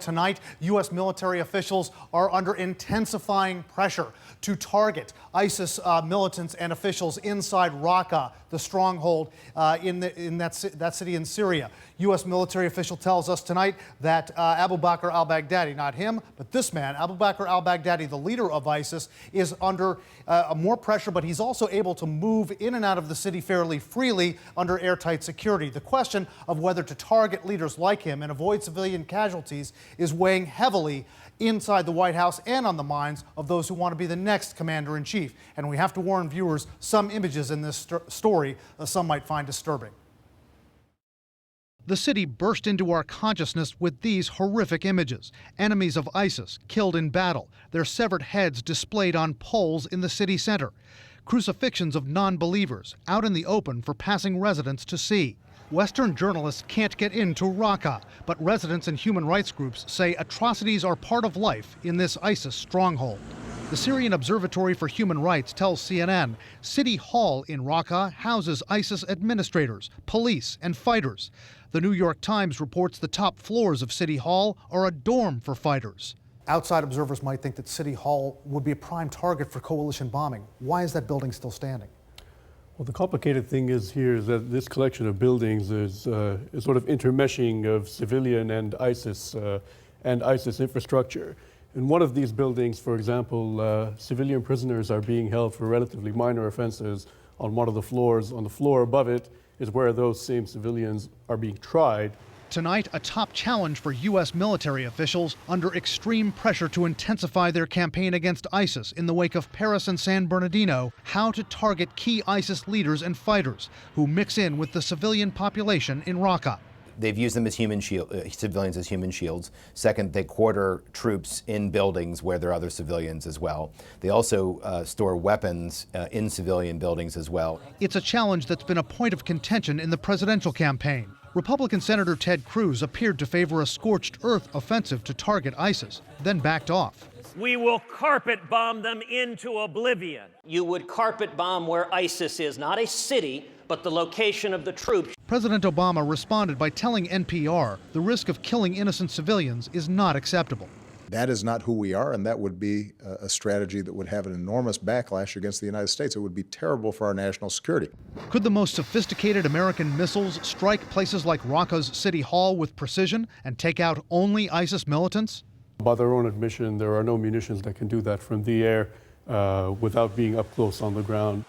Tonight, U.S. military officials are under intensifying pressure to target ISIS militants and officials inside Raqqa, the stronghold in that city in Syria. U.S. military official tells us tonight that Abu Bakr al-Baghdadi, not him, but this man, Abu Bakr al-Baghdadi, the leader of ISIS, is under more pressure, but he's also able to move in and out of the city fairly freely under airtight security. The question of whether to target leaders like him and avoid civilian casualties is weighing heavily inside the White House and on the minds of those who want to be the next commander-in-chief. And we have to warn viewers, some images in this story some might find disturbing. The city burst into our consciousness with these horrific images. Enemies of ISIS killed in battle, their severed heads displayed on poles in the city center. Crucifixions of non-believers out in the open for passing residents to see. Western journalists can't get into Raqqa, but residents and human rights groups say atrocities are part of life in this ISIS stronghold. The Syrian Observatory for Human Rights tells CNN City Hall in Raqqa houses ISIS administrators, police, and fighters. The New York Times reports the top floors of City Hall are a dorm for fighters. Outside observers might think that City Hall would be a prime target for coalition bombing. Why is that building still standing? Well, the complicated thing is that this collection of buildings is sort of intermeshing of civilian and ISIS infrastructure. In one of these buildings, for example, civilian prisoners are being held for relatively minor offenses on one of the floors. On the floor above it is where those same civilians are being tried. Tonight, a top challenge for U.S. military officials under extreme pressure to intensify their campaign against ISIS in the wake of Paris and San Bernardino, how to target key ISIS leaders and fighters who mix in with the civilian population in Raqqa. They've used them as civilians as human shields. Second, they quarter troops in buildings where there are other civilians as well. They also store weapons in civilian buildings as well. It's a challenge that's been a point of contention in the presidential campaign. Republican Senator Ted Cruz appeared to favor a scorched earth offensive to target ISIS, then backed off. We will carpet bomb them into oblivion. You would carpet bomb where ISIS is, not a city, but the location of the troops. President Obama responded by telling NPR the risk of killing innocent civilians is not acceptable. That is not who we are, and that would be a strategy that would have an enormous backlash against the United States. It would be terrible for our national security. Could the most sophisticated American missiles strike places like Raqqa's City Hall with precision and take out only ISIS militants? By their own admission, there are no munitions that can do that from the air without being up close on the ground.